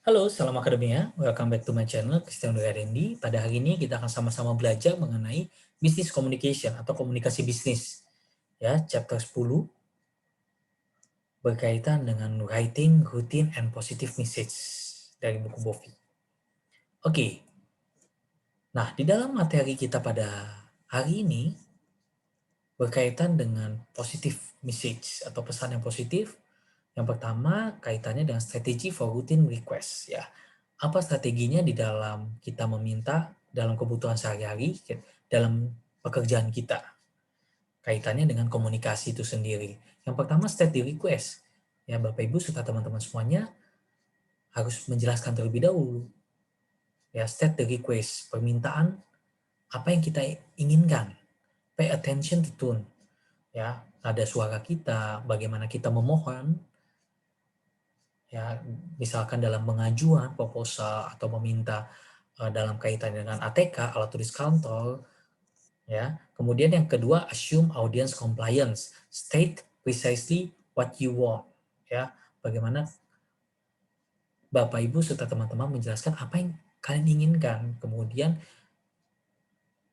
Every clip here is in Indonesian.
Halo, salam akademia. Welcome back to my channel, Christian Randy. Pada hari ini kita akan sama-sama belajar mengenai business communication atau komunikasi bisnis. Ya, chapter 10 berkaitan dengan writing, routine, and positive message dari buku Bovi. Oke, nah di dalam materi kita pada hari ini berkaitan dengan positive message atau pesan yang positif. Yang pertama kaitannya dengan strategi for routine request ya. Apa strateginya di dalam kita meminta dalam kebutuhan sehari-hari dalam pekerjaan kita. Kaitannya dengan komunikasi itu sendiri. Yang pertama state the request. Ya, Bapak Ibu serta teman-teman semuanya harus menjelaskan terlebih dahulu. Ya, state the request, permintaan apa yang kita inginkan. Pay attention to tone. Ya, nada suara kita, bagaimana kita memohon, ya misalkan dalam pengajuan proposal atau meminta dalam kaitan dengan ATK, alat tulis kantor, ya. Kemudian yang kedua, assume audience compliance, state precisely what you want, ya. Bagaimana Bapak Ibu serta teman-teman menjelaskan apa yang kalian inginkan. Kemudian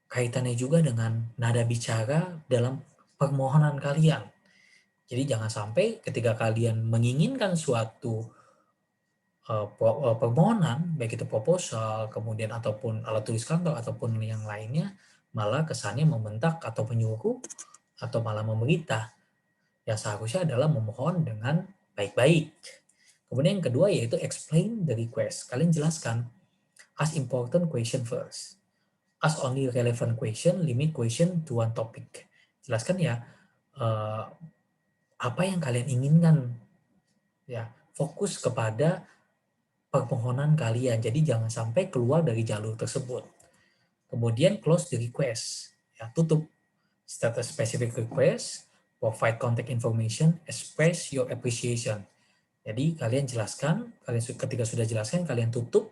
kaitannya juga dengan nada bicara dalam permohonan kalian. Jadi jangan sampai ketika kalian menginginkan suatu permohonan, baik itu proposal, kemudian ataupun alat tulis kantor, ataupun yang lainnya, malah kesannya membentak atau menyuruh, atau malah memerintah. Yang seharusnya adalah memohon dengan baik-baik. Kemudian yang kedua yaitu explain the request. Kalian jelaskan, ask important question first. Ask only relevant question, limit question to one topic. Jelaskan ya, apa yang kalian inginkan. Ya, fokus kepada permohonan kalian. Jadi jangan sampai keluar dari jalur tersebut. Kemudian close the request. Ya, tutup. Start a specific request, provide contact information, express your appreciation. Jadi kalian jelaskan, ketika sudah jelaskan, kalian tutup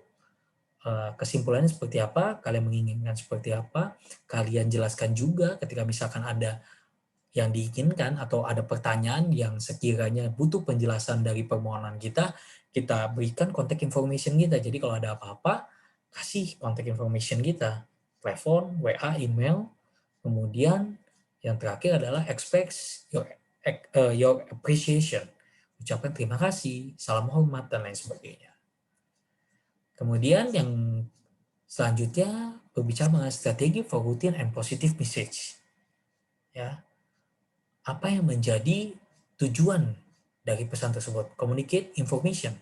kesimpulannya seperti apa, kalian menginginkan seperti apa, kalian jelaskan juga ketika misalkan ada yang diinginkan atau ada pertanyaan yang sekiranya butuh penjelasan dari permohonan kita berikan contact information kita. Jadi kalau ada apa-apa, kasih contact information kita. Telepon, WA, email. Kemudian yang terakhir adalah express your appreciation. Ucapkan terima kasih, salam hormat, dan lain sebagainya. Kemudian yang selanjutnya berbicara mengenai strategi for routine and positive message. Ya, apa yang menjadi tujuan dari pesan tersebut? Communicate information,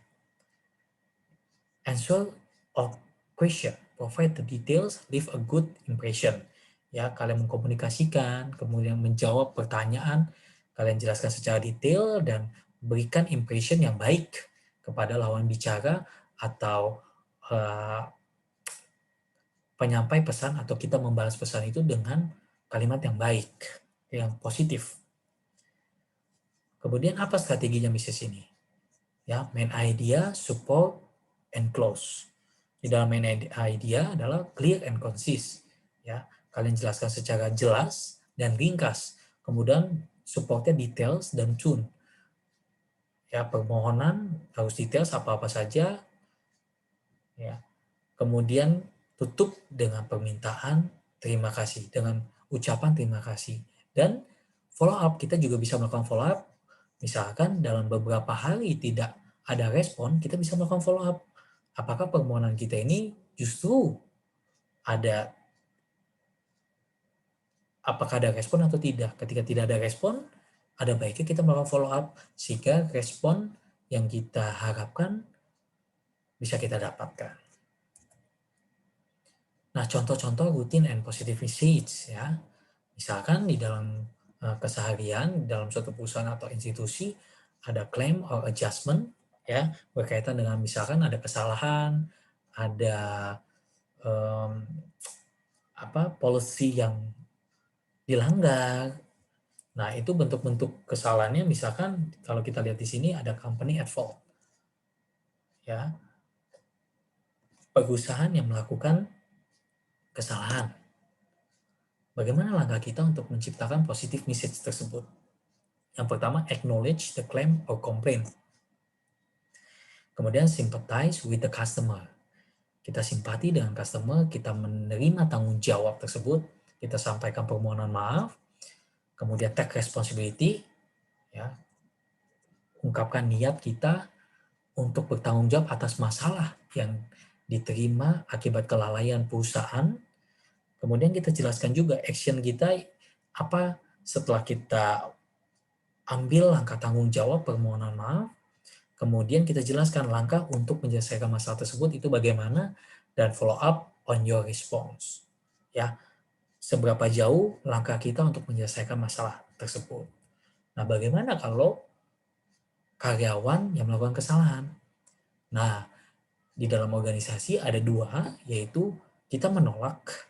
answer of question, provide the details, leave a good impression. Ya, kalian mengkomunikasikan, kemudian menjawab pertanyaan, kalian jelaskan secara detail dan berikan impression yang baik kepada lawan bicara atau penyampai pesan atau kita membalas pesan itu dengan kalimat yang baik, yang positif. Kemudian apa strateginya bisnis ini? Ya, main idea, support, and close. Di dalam main idea adalah clear and concise. Ya, kalian jelaskan secara jelas dan ringkas. Kemudian supportnya details dan tune. Ya, permohonan harus details apa-apa saja. Ya, kemudian tutup dengan permintaan terima kasih, dengan ucapan terima kasih. Dan follow up, kita juga bisa melakukan follow up. Misalkan dalam beberapa hari tidak ada respon, kita bisa melakukan follow up. Apakah permohonan kita ini justru ada, apakah ada respon atau tidak? Ketika tidak ada respon, ada baiknya kita melakukan follow up sehingga respon yang kita harapkan bisa kita dapatkan. Nah, contoh-contoh routine and positive message ya. Misalkan di dalam keseharian dalam suatu perusahaan atau institusi ada claim or adjustment ya, berkaitan dengan misalkan ada kesalahan, ada policy yang dilanggar. Nah, itu bentuk-bentuk kesalahannya misalkan kalau kita lihat di sini ada company at fault. Ya. Perusahaan yang melakukan kesalahan. Bagaimana langkah kita untuk menciptakan positive message tersebut? Yang pertama, acknowledge the claim or complaint. Kemudian sympathize with the customer. Kita simpati dengan customer, kita menerima tanggung jawab tersebut, kita sampaikan permohonan maaf, kemudian take responsibility, ya, ungkapkan niat kita untuk bertanggung jawab atas masalah yang diterima akibat kelalaian perusahaan. Kemudian kita jelaskan juga action kita apa setelah kita ambil langkah tanggung jawab permohonan maaf. Kemudian kita jelaskan langkah untuk menyelesaikan masalah tersebut itu bagaimana dan follow up on your response. Ya, seberapa jauh langkah kita untuk menyelesaikan masalah tersebut. Nah, bagaimana kalau karyawan yang melakukan kesalahan? Nah, di dalam organisasi ada dua, yaitu kita menolak,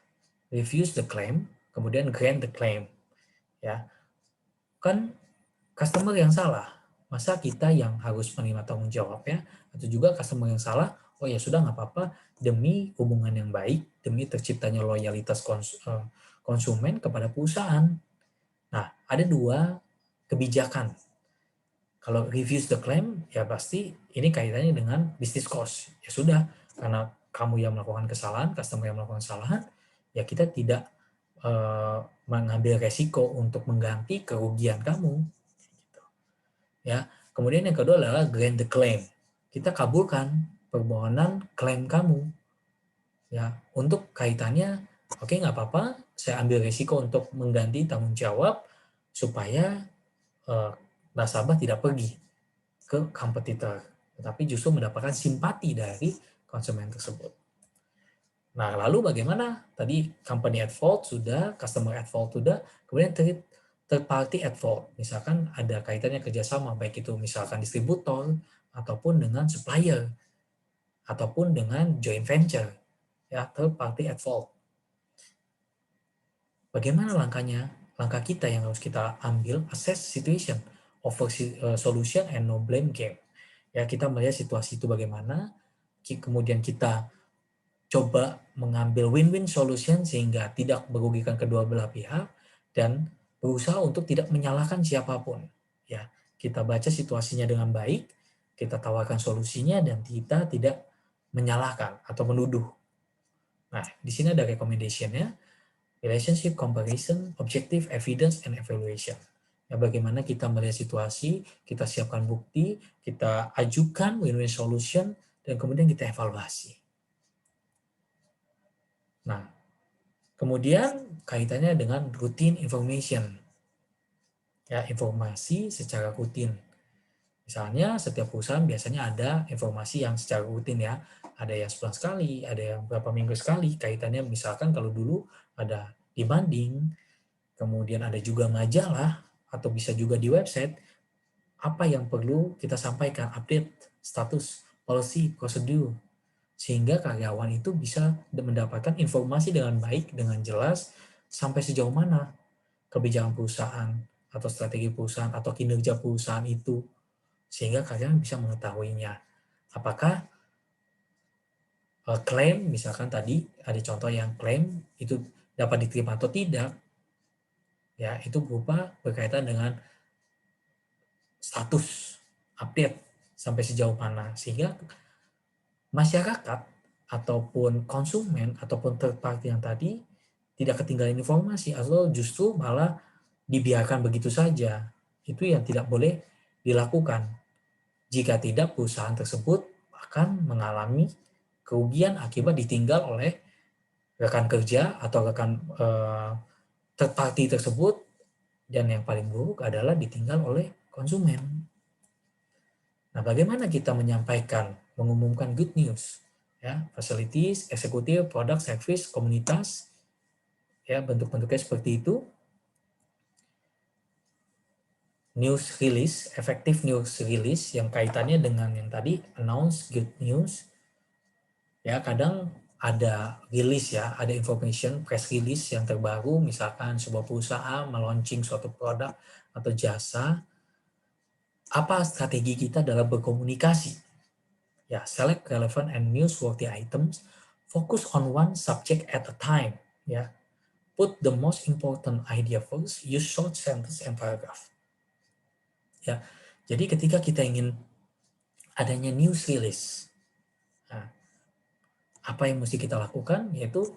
refuse the claim, kemudian grant the claim. Ya, kan customer yang salah, masa kita yang harus menerima tanggung jawab ya? Atau juga customer yang salah, oh ya sudah nggak apa-apa, demi hubungan yang baik, demi terciptanya loyalitas konsumen kepada perusahaan. Nah, ada dua kebijakan. Kalau refuse the claim, ya pasti ini kaitannya dengan business cost. Ya sudah, karena kamu yang melakukan kesalahan, customer yang melakukan kesalahan, ya kita tidak mengambil resiko untuk mengganti kerugian kamu. Ya, kemudian yang kedua adalah grant the claim. Kita kabulkan permohonan klaim kamu. Ya, untuk kaitannya, oke nggak apa-apa, saya ambil risiko untuk mengganti tanggung jawab supaya nasabah tidak pergi ke kompetitor, tetapi justru mendapatkan simpati dari konsumen tersebut. Nah, lalu bagaimana? Tadi company at fault sudah, customer at fault sudah, kemudian third party at fault. Misalkan ada kaitannya kerjasama, baik itu misalkan distributor, ataupun dengan supplier, ataupun dengan joint venture. Ya, third party at fault. Bagaimana langkahnya? Langkah kita yang harus kita ambil, assess situation, offer solution, and no blame game. Ya, kita melihat situasi itu bagaimana, kemudian kita coba mengambil win-win solution sehingga tidak merugikan kedua belah pihak dan berusaha untuk tidak menyalahkan siapapun. Ya, kita baca situasinya dengan baik, kita tawarkan solusinya dan kita tidak menyalahkan atau menuduh. Nah, di sini ada recommendation-nya, relationship comparison, objective evidence and evaluation. Ya, bagaimana kita melihat situasi, kita siapkan bukti, kita ajukan win-win solution dan kemudian kita evaluasi. Nah, kemudian kaitannya dengan routine information. Ya, informasi secara rutin. Misalnya setiap perusahaan biasanya ada informasi yang secara rutin ya. Ada yang sebulan sekali, ada yang berapa minggu sekali. Kaitannya misalkan kalau dulu ada dibanding, kemudian ada juga majalah, atau bisa juga di website, apa yang perlu kita sampaikan, update, status, policy, prosedur, sehingga karyawan itu bisa mendapatkan informasi dengan baik, dengan jelas, sampai sejauh mana kebijakan perusahaan atau strategi perusahaan atau kinerja perusahaan itu, sehingga karyawan bisa mengetahuinya. Apakah klaim, misalkan tadi ada contoh yang klaim itu dapat diterima atau tidak, ya itu berupa berkaitan dengan status, update sampai sejauh mana, sehingga masyarakat ataupun konsumen ataupun third party yang tadi tidak ketinggalan informasi atau justru malah dibiarkan begitu saja. Itu yang tidak boleh dilakukan. Jika tidak, perusahaan tersebut akan mengalami kerugian akibat ditinggal oleh rekan kerja atau rekan third party tersebut, dan yang paling buruk adalah ditinggal oleh konsumen. Nah, bagaimana kita menyampaikan, mengumumkan good news? Ya, facilities, eksekutif, produk, service, komunitas, ya bentuk-bentuknya seperti itu. News release, efektif news release yang kaitannya dengan yang tadi announce good news. Ya, kadang ada release ya, ada information press release yang terbaru, misalkan sebuah perusahaan melaunching suatu produk atau jasa. Apa strategi kita dalam berkomunikasi? Ya, select relevant and newsworthy items, focus on one subject at a time. Ya, put the most important idea first, use short sentence and paragraph. Ya, jadi ketika kita ingin adanya news release. Nah, apa yang mesti kita lakukan, yaitu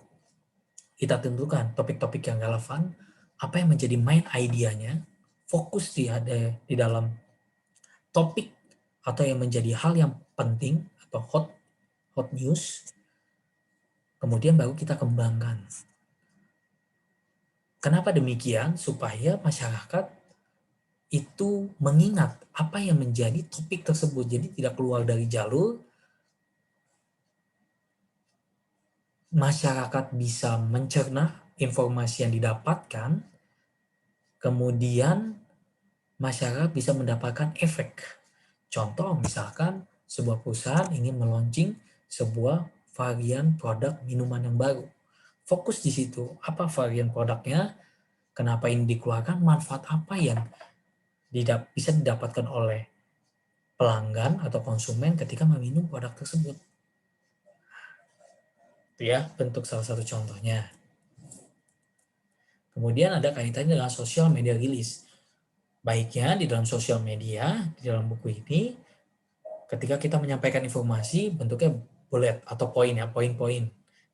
kita tentukan topik-topik yang relevan, apa yang menjadi main idenya, fokus di dalam topik atau yang menjadi hal yang penting atau hot news, kemudian baru kita kembangkan. Kenapa demikian? Supaya masyarakat itu mengingat apa yang menjadi topik tersebut, jadi tidak keluar dari jalur. Masyarakat bisa mencerna informasi yang didapatkan, kemudian masyarakat bisa mendapatkan efek. Contoh, misalkan sebuah perusahaan ingin meluncing sebuah varian produk minuman yang baru. Fokus di situ, apa varian produknya, kenapa ini dikeluarkan, manfaat apa yang bisa didapatkan oleh pelanggan atau konsumen ketika meminum produk tersebut. Itu ya bentuk salah satu contohnya. Kemudian ada kaitannya dengan social media release. Baiknya di dalam sosial media, di dalam buku ini, ketika kita menyampaikan informasi, bentuknya bullet atau poin ya, poin-poin.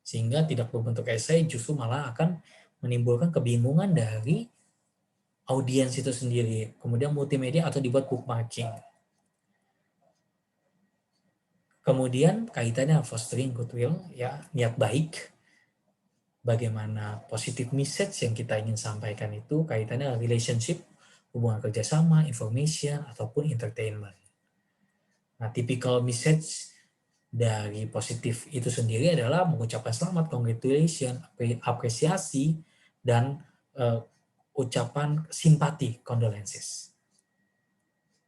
Sehingga tidak berbentuk esai, justru malah akan menimbulkan kebingungan dari audiens itu sendiri. Kemudian multimedia atau dibuat bookmarking. Kemudian kaitannya fostering goodwill, ya niat baik. Bagaimana positive message yang kita ingin sampaikan itu kaitannya dengan relationship, hubungan kerjasama, information, ataupun entertainment. Nah, typical message dari positif itu sendiri adalah mengucapkan selamat, congratulations, apresiasi, dan ucapan simpati, condolences.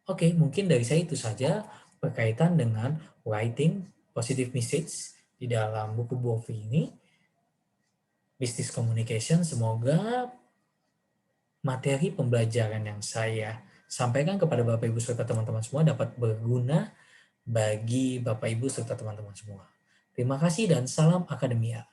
Oke, mungkin dari saya itu saja berkaitan dengan writing positive message di dalam buku Bovie ini. Business communication, semoga materi pembelajaran yang saya sampaikan kepada Bapak Ibu serta teman-teman semua dapat berguna bagi Bapak Ibu serta teman-teman semua. Terima kasih dan salam akademia.